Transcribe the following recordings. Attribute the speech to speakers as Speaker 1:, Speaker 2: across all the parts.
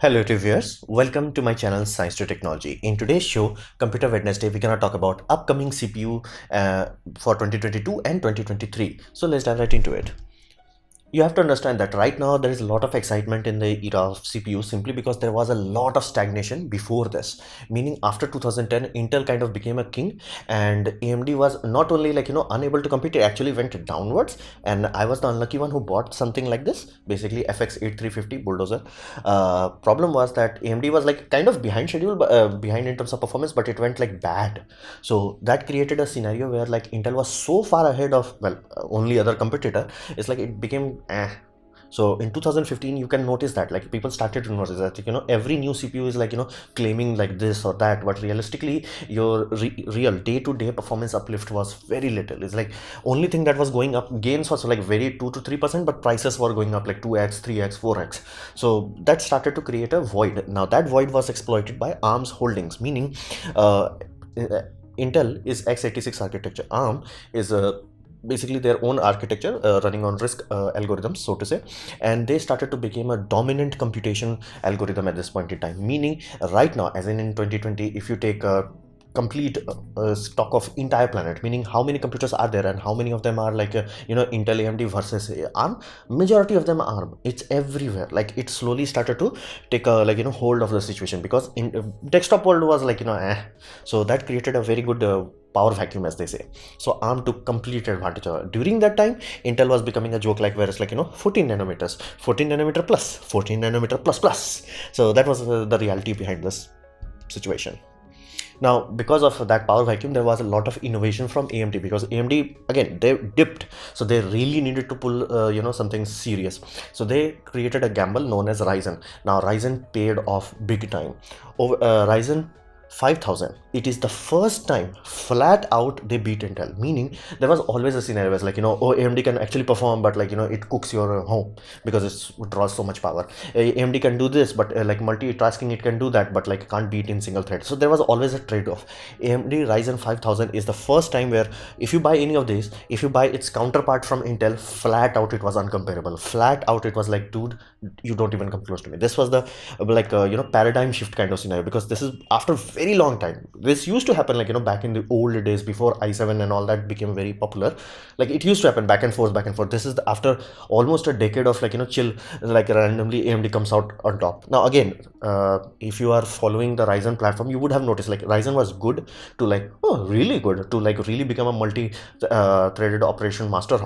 Speaker 1: Hello to viewers, welcome to my channel Science to Technology. In today's show, Computer Wednesday, we're gonna talk about upcoming CPU for 2022 and 2023. So let's dive right into it. You have to understand that right now there is a lot of excitement in the era of CPU simply because there was a lot of stagnation before this. Meaning after 2010, Intel kind of became a king and AMD was not only unable to compete, it actually went downwards. And I was the unlucky one who bought something like this, basically FX8350 Bulldozer. Problem was that AMD was like kind of behind schedule, behind in terms of performance, but it went like bad. So that created a scenario where like Intel was so far ahead of, well, only other competitor. It's like it became so in 2015 you can notice that like people started to notice that every new CPU is claiming like this or that, but realistically your real day-to-day performance uplift was very little. It's like only thing that was going up, gains was like very 2 to 3%, but prices were going up like 2x 3x 4x. So that started to create a void. Now that void was exploited by ARM's holdings, meaning uh, Intel is x86 architecture. ARM is a basically their own architecture running on risk algorithms, so to say, and they started to become a dominant computation algorithm at this point in time. Meaning right now, as in 2020, if you take a complete stock of entire planet, meaning how many computers are there and how many of them are Intel AMD versus ARM, majority of them are ARM. It's everywhere. Like it slowly started to take a hold of the situation because in desktop world was so that created a very good power vacuum, as they say. So ARM took complete advantage of it. During that time, Intel was becoming a joke, like where it's 14 nanometers, 14 nanometer plus, 14 nanometer plus plus. So that was the reality behind this situation. Now, because of that power vacuum, there was a lot of innovation from AMD, because AMD again they dipped, so they really needed to pull something serious. So they created a gamble known as Ryzen. Now Ryzen paid off big time. Ryzen 5000, it is the first time flat out they beat Intel. Meaning there was always a scenario where oh, AMD can actually perform, but it cooks your home because it draws so much power. AMD can do this, but like multitasking it can do that, but like can't beat in single thread. So there was always a trade-off. AMD Ryzen 5000 is the first time where if you buy any of these, if you buy its counterpart from Intel, flat out it was uncomparable. Flat out it was like, dude, you don't even come close to me. This was the paradigm shift kind of scenario, because this is after very long time. This used to happen back in the old days before i7 and all that became very popular. Like it used to happen back and forth, back and forth. This is after almost a decade of chill, like randomly AMD comes out on top. Now again, if you are following the Ryzen platform, you would have noticed like Ryzen was good to really good to really become a multi threaded operation master,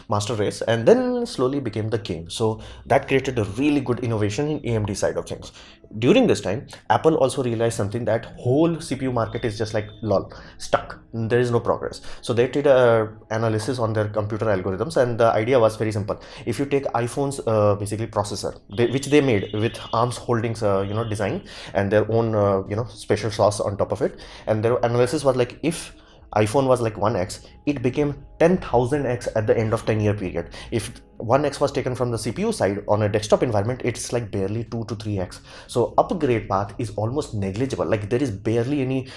Speaker 1: master race, and then slowly became the king. So that created a really good innovation in AMD side of things. During this time, Apple also realized something, that whole CPU market is just like lol, stuck, there is no progress. So they did a analysis on their computer algorithms, and the idea was very simple. If you take iPhone's basically processor, which they made with ARM's holdings design and their own special sauce on top of it, and their analysis was like, if iPhone was like 1x, it became 10,000x at the end of 10-year period. If 1x was taken from the CPU side on a desktop environment, it's like barely 2 to 3x. So upgrade path is almost negligible. Like there is barely any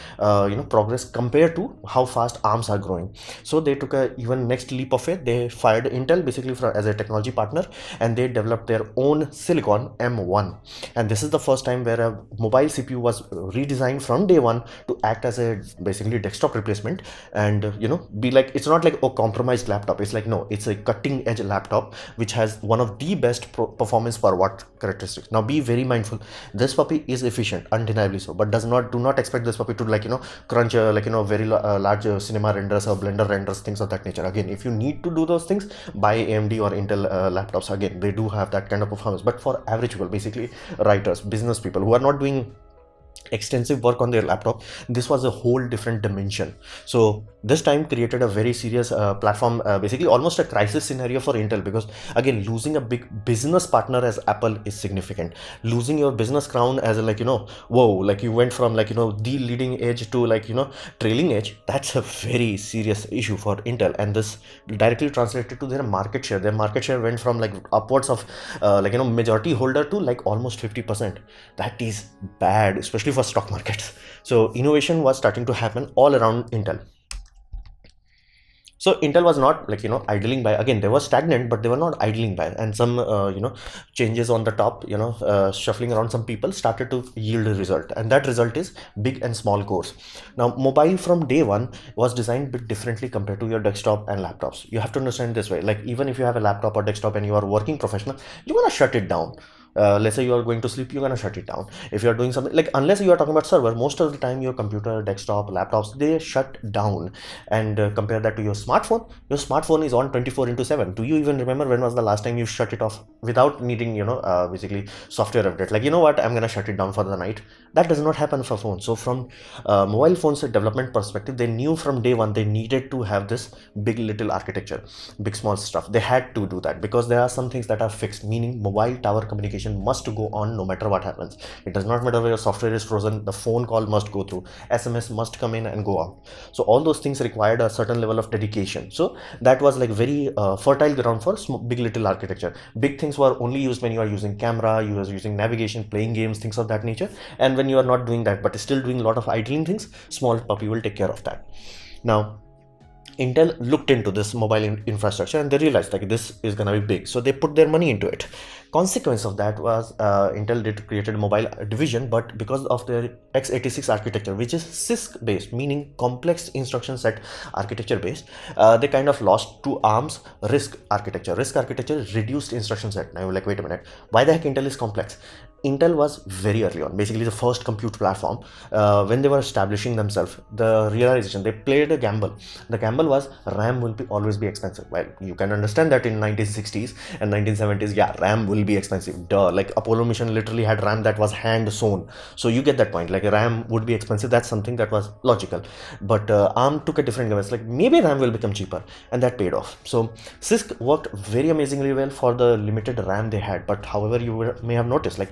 Speaker 1: progress compared to how fast ARMs are growing. So they took a even next leap of faith. They fired Intel basically as a technology partner, and they developed their own silicon M1. And this is the first time where a mobile CPU was redesigned from day one to act as a basically desktop replacement, and be like, it's not like a compromised laptop. It's like, no, it's a cutting edge laptop which has one of the best performance per watt characteristics. Now be very mindful, this puppy is efficient, undeniably so, but do not expect this puppy to crunch very large cinema renders or blender renders, things of that nature. Again, if you need to do those things, buy AMD or Intel laptops. Again, they do have that kind of performance, but for average people, basically writers, business people who are not doing extensive work on their laptop, this was a whole different dimension. So this time created a very serious platform, basically almost a crisis scenario for Intel, because again, losing a big business partner as Apple is significant. Losing your business crown as whoa, like you went from the leading edge to trailing edge, that's a very serious issue for Intel. And this directly translated to their market share. Their market share went from upwards of majority holder to almost 50%. That is bad, especially for stock markets. So innovation was starting to happen all around Intel. So Intel was not like idling by. Again, they were stagnant, but they were not idling by. And some changes on the top, shuffling around some people started to yield a result, and that result is big and small cores. Now mobile from day one was designed a bit differently compared to your desktop and laptops. You have to understand this way. Like even if you have a laptop or desktop and you are working professional, you're gonna shut it down. Let's say you are going to sleep, you're gonna shut it down. If you are doing something, like unless you are talking about server, most of the time your computer, desktop, laptops, they shut down. And compare that to your smartphone is on 24 into 7. Do you even remember when was the last time you shut it off without needing basically software update, like what, I'm gonna shut it down for the night? That does not happen for phones. So from mobile phones development perspective, they knew from day one they needed to have this big little architecture, big small stuff. They had to do that because there are some things that are fixed, meaning mobile tower communication must go on no matter what happens. It does not matter where your software is frozen, the phone call must go through, SMS must come in and go out. So all those things required a certain level of dedication. So that was like very fertile ground for big little architecture. Big things were only used when you are using camera, you are using navigation, playing games, things of that nature. And when you are not doing that but still doing a lot of idling things, small puppy will take care of that. Now Intel looked into this mobile infrastructure and they realized like this is gonna be big, so they put their money into it. Consequence of that was Intel did created a mobile division, but because of their x86 architecture, which is CISC based, meaning complex instruction set architecture based, they kind of lost to ARM's RISC architecture. RISC architecture reduced instruction set. Now you're like, wait a minute, why the heck Intel is complex? Intel was very early on, basically the first compute platform. When they were establishing themselves, the realization, they played a gamble. The gamble was RAM will always be expensive. Well, you can understand that in 1960s and 1970s, yeah, RAM will be expensive. Duh, like Apollo mission literally had RAM that was hand sewn. So you get that point. Like RAM would be expensive. That's something that was logical. But ARM took a different game. It's like maybe RAM will become cheaper, and that paid off. So CISC worked very amazingly well for the limited RAM they had. But however, you may have noticed, like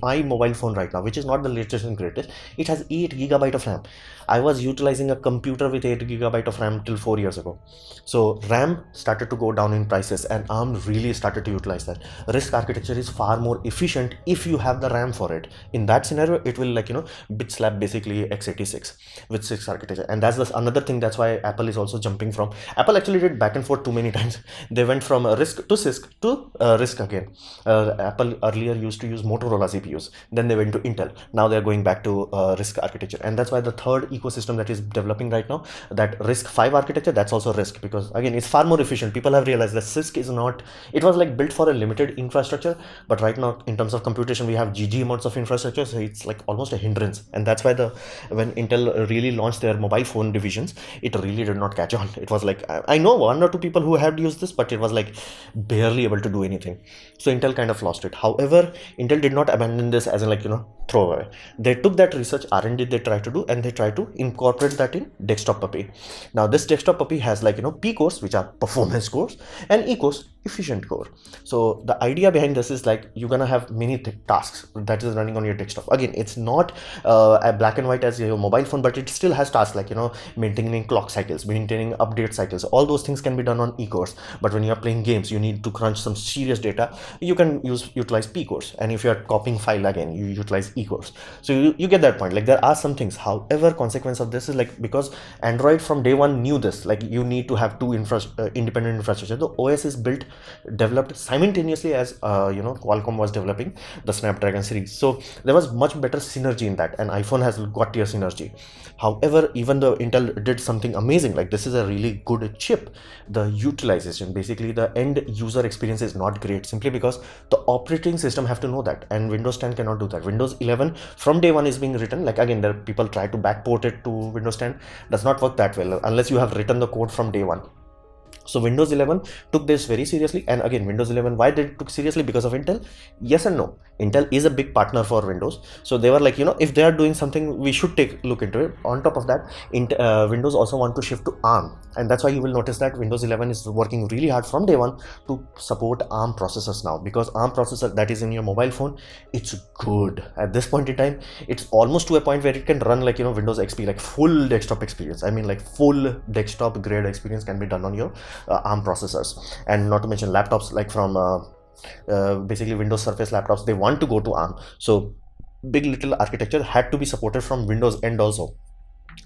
Speaker 1: my mobile phone right now, which is not the latest and greatest, it has 8 GB of RAM. I was utilizing a computer with 8 GB of RAM till 4 years ago. So RAM started to go down in prices and ARM really started to utilize that. RISC architecture is far more efficient if you have the RAM for it. In that scenario, it will bit slap basically x86 with CISC architecture. And that's another thing. That's why Apple is also jumping from, Apple actually did back and forth too many times. They went from RISC to CISC to RISC again. Apple earlier used to use Motorola CPUs, then they went to Intel, now they're going back to RISC architecture. And that's why the third ecosystem that is developing right now, that RISC 5 architecture, that's also RISC, because again it's far more efficient. People have realized that CISC is not, it was like built for a limited infrastructure, but right now in terms of computation we have GG amounts of infrastructure, so it's like almost a hindrance. And that's why when Intel really launched their mobile phone divisions, it really did not catch on. It was like, I know 1 or 2 people who had used this, but it was like barely able to do anything. So Intel kind of lost it. However, Intel did not abandon this as in throw away. They took that research R&D they tried to do, and they tried to incorporate that in desktop puppy. Now this desktop puppy has P cores, which are performance cores, and E cores, efficient core. So the idea behind this is like you're gonna have many tasks that is running on your desktop. Again, it's not a black and white as your mobile phone, but it still has tasks like maintaining clock cycles, maintaining update cycles. All those things can be done on E cores. But when you're playing games, you need to crunch some serious data, you can utilize P cores. And if you're copying file, again you utilize E cores. So you get that point. Like there are some things. However, consequence of this is like, because Android from day one knew this, like you need to have two independent infrastructure. The OS is developed simultaneously as Qualcomm was developing the Snapdragon series. So there was much better synergy in that, and iPhone has got tier synergy. However, even though Intel did something amazing, like this is a really good chip, the utilization, basically the end user experience is not great, simply because the operating system have to know that, and Windows 10 cannot do that. Windows 11 from day one is being written, like again there people try to backport it to Windows 10, does not work that well unless you have written the code from day one. So Windows 11 took this very seriously, and again Windows 11, why they took seriously? Because of Intel? Yes and no. Intel is a big partner for Windows, so they were like, if they are doing something, we should take a look into it. On top of that, Windows also want to shift to ARM, and that's why you will notice that Windows 11 is working really hard from day one to support ARM processors now, because ARM processor that is in your mobile phone, it's good. At this point in time, it's almost to a point where it can run like Windows XP, like full desktop experience. I mean like full desktop grade experience can be done on your ARM processors. And not to mention laptops like from basically Windows Surface laptops, they want to go to ARM. So big little architecture had to be supported from Windows end also.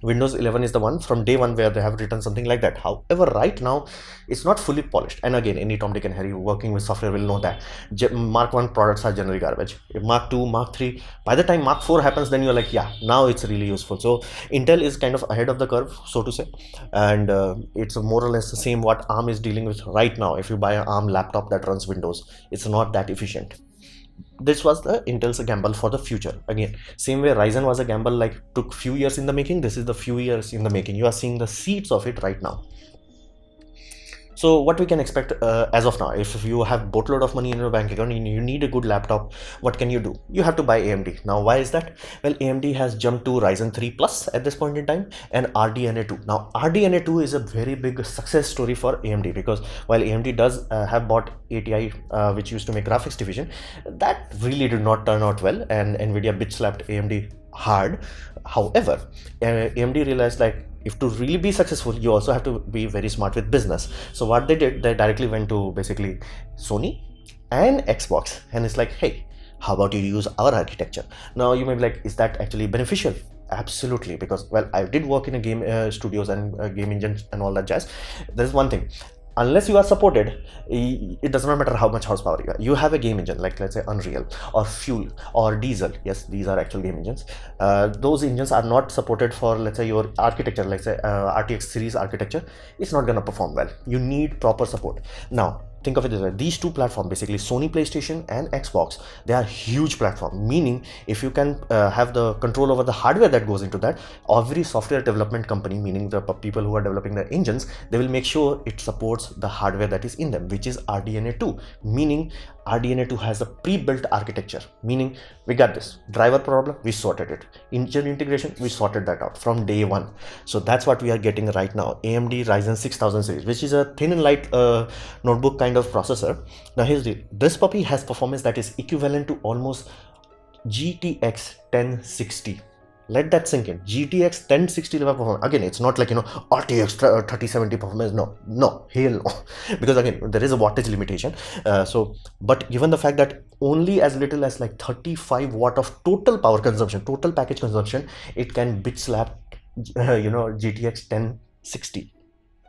Speaker 1: Windows 11 is the one from day one where they have written something like that. However, right now it's not fully polished. And again, any Tom, Dick, and Harry working with software will know that Mark 1 products are generally garbage. If Mark 2, Mark 3, by the time Mark 4 happens, then you're like, yeah, now it's really useful. So Intel is kind of ahead of the curve, so to say, and it's more or less the same what ARM is dealing with right now. If you buy an ARM laptop that runs Windows, it's not that efficient. This was the Intel's gamble for the future. Again, same way Ryzen was a gamble, like took few years in the making. This is the few years in the making. You are seeing the seeds of it right now. So what we can expect as of now, if you have boatload of money in your bank account and you need a good laptop, what can you do? You have to buy AMD. Now, why is that? Well, AMD has jumped to Ryzen 3 Plus at this point in time and RDNA 2. Now, RDNA 2 is a very big success story for AMD, because while AMD does have bought ATI, which used to make graphics division, that really did not turn out well, and NVIDIA bitch slapped AMD hard. However, AMD realized, like, if to really be successful, you also have to be very smart with business. So what they did, they directly went to basically Sony and Xbox, and it's like, hey, how about you use our architecture? Now you may be like, is that actually beneficial? Absolutely, because, well, I did work in a game studios and game engines and all that jazz. There's one thing: unless you are supported, it does not matter how much horsepower you have. You have a game engine, like let's say Unreal or Fuel or Diesel. Yes, these are actual game engines. Those engines are not supported for, let's say, your architecture, like say RTX series architecture. It's not gonna perform well. You need proper support. Now, think of it this way: these two platforms, basically Sony PlayStation and Xbox, they are huge platform, meaning if you can have the control over the hardware that goes into that, every software development company, meaning the people who are developing the engines, they will make sure it supports the hardware that is in them, which is RDNA 2, meaning RDNA 2 has a pre-built architecture, meaning we got this driver problem, we sorted it. Engine integration, we sorted that out from day one. So that's what we are getting right now: AMD Ryzen 6000 series, which is a thin and light notebook kind of processor. Now here's the, this puppy has performance that is equivalent to almost GTX 1060. Let that sink in. GTX 1060 level performance. Again, it's not like, RTX 3070 performance. No, hell no. Because again, there is a wattage limitation. But given the fact that only as little as like 35 watt of total power consumption, total package consumption, it can bitch slap, GTX 1060.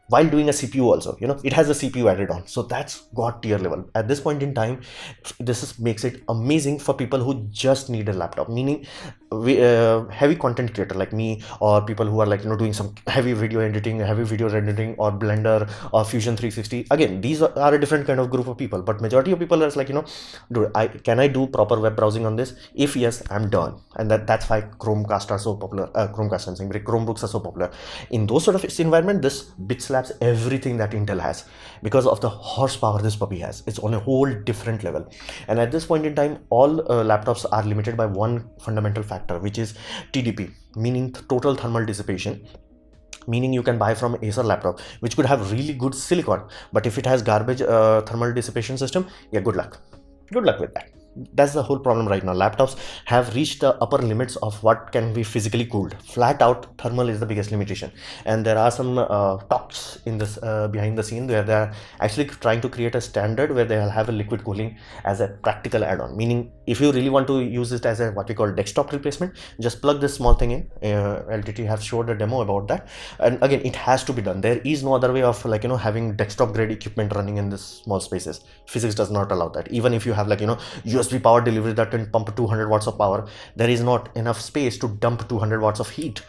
Speaker 1: While doing a CPU also, it has a CPU added on, so that's god tier level at this point in time. Makes it amazing for people who just need a laptop, meaning heavy content creator like me, or people who are like doing some heavy video editing, or Blender or Fusion 360. Again, these are a different kind of group of people, but majority of people are like, dude, can I do proper web browsing on this? If yes, I'm done. And that's why Chromecast are so popular. Chromebooks are so popular. In those sort of environment, this bitch slaps everything that Intel has, because of the horsepower this puppy has. It's on a whole different level. And at this point in time, all laptops are limited by one fundamental factor, which is TDP, meaning total thermal dissipation. Meaning you can buy from Acer laptop, which could have really good silicon, but if it has garbage thermal dissipation system, yeah, good luck with that. That's the whole problem right now. Laptops have reached the upper limits of what can be physically cooled. Flat out thermal is the biggest limitation, and there are some talks in this behind the scene where they are actually trying to create a standard where they'll have a liquid cooling as a practical add-on. Meaning, if you really want to use it as a what we call desktop replacement, just plug this small thing in. LTT have showed a demo about that, and again, it has to be done. There is no other way of having desktop grade equipment running in this small spaces. Physics does not allow that. Even if you have USB power delivery that can pump 200 watts of power, there is not enough space to dump 200 watts of heat.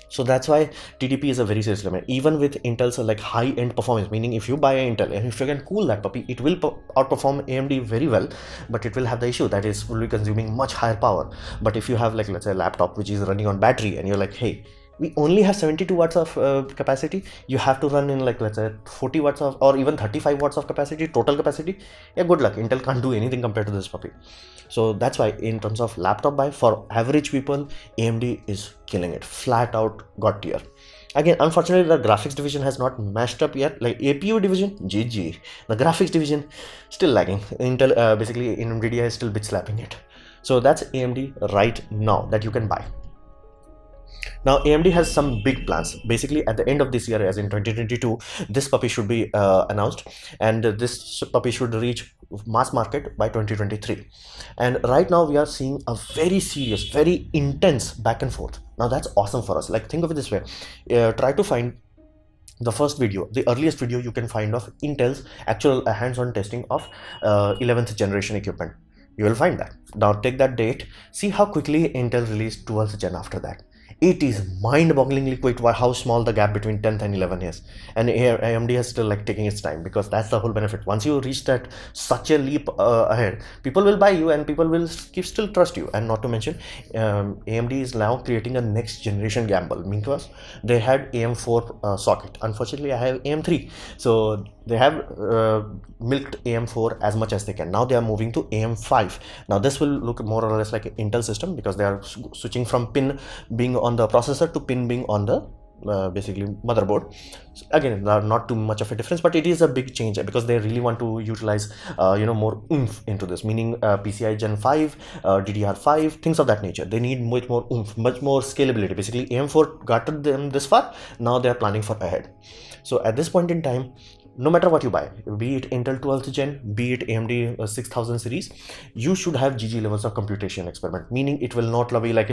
Speaker 1: So that's why TDP is a very serious limit. Even with Intel's high-end performance, meaning if you buy an Intel and if you can cool that puppy, it will outperform AMD very well, but it will have the issue that is will be consuming much higher power. But if you have let's say a laptop which is running on battery, and you're like, hey, we only have 72 watts of capacity, you have to run in let's say 40 watts of, or even 35 watts of capacity, total capacity, yeah, good luck. Intel can't do anything compared to this puppy. So that's why in terms of laptop buy for average people, AMD is killing it, flat out god tier. Again, unfortunately, the graphics division has not matched up yet. Like APU division, GG. The graphics division still lagging. Intel, basically, NVIDIA is still bitch slapping it. So that's AMD right now that you can buy. Now AMD has some big plans. Basically, at the end of this year, as in 2022, this puppy should be announced, and this puppy should reach mass market by 2023. And right now we are seeing a very serious, very intense back and forth. Now that's awesome for us. Like, think of it this way. Try to find the first video, the earliest video you can find of Intel's actual hands-on testing of 11th generation equipment. You will find that. Now take that date, see how quickly Intel released 12th gen after that. It is mind-bogglingly quick how small the gap between 10th and 11 is. And AMD is still like taking its time, because that's the whole benefit. Once you reach that such a leap ahead, people will buy you and people will still trust you. And not to mention, AMD is now creating a next generation gamble, because they had AM4 socket. Unfortunately, I have AM3. So they have milked AM4 as much as they can. Now they are moving to AM5. Now this will look more or less like an Intel system, because they are switching from pin being on the processor to pin being on the basically motherboard. So again, not too much of a difference, but it is a big change, because they really want to utilize more oomph into this, meaning PCI Gen 5, DDR5, things of that nature. They need much more oomph, much more scalability. Basically, AM4 got them this far. Now they are planning for ahead. So at this point in time, no matter what you buy, be it Intel 12th gen, be it AMD 6000 series, you should have GG levels of computation experiment, meaning it will not be like,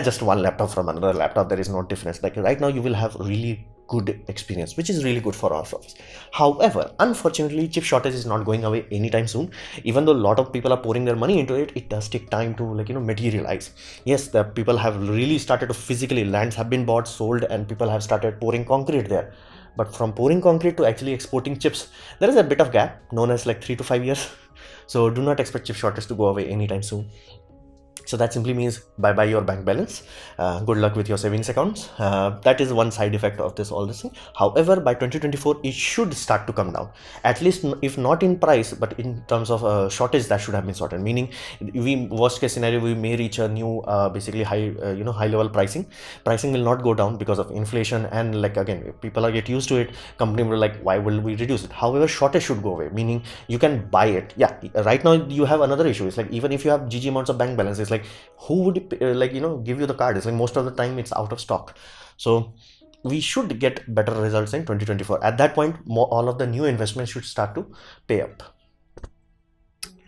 Speaker 1: just one laptop from another laptop, there is no difference. Like right now, you will have really good experience, which is really good for all of us. However, unfortunately, chip shortage is not going away anytime soon. Even though a lot of people are pouring their money into it, it does take time to materialize. Yes, the people have really started to physically, lands have been bought, sold, and people have started pouring concrete there. But from pouring concrete to actually exporting chips, there is a bit of gap, known as like 3 to 5 years. So do not expect chip shortage to go away anytime soon. So that simply means bye-bye your bank balance. Good luck with your savings accounts. That is one side effect of all this thing. However, by 2024, it should start to come down. At least, if not in price, but in terms of shortage, that should have been sorted. Meaning, worst case scenario, we may reach a new basically high level pricing. Pricing will not go down because of inflation, and like again, if people get used to it, company will like, why will we reduce it? However, shortage should go away. Meaning you can buy it. Yeah, right now you have another issue. It's like, even if you have GG amounts of bank balance, it's like, who would give you the card? It's like most of the time it's out of stock. So we should get better results in 2024. At that point, all of the new investments should start to pay up.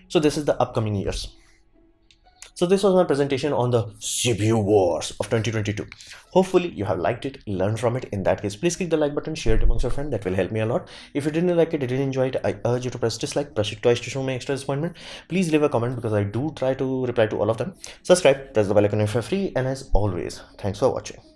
Speaker 1: So this is the upcoming years. So this was my presentation on the CPU wars of 2022. Hopefully you have liked it, learned from it. In that case, please click the like button, share it amongst your friends. That will help me a lot. If you didn't like it, didn't enjoy it, I urge you to press dislike, press it twice to show my extra disappointment. Please leave a comment, because I do try to reply to all of them. Subscribe, press the bell icon if you're free, and as always, thanks for watching.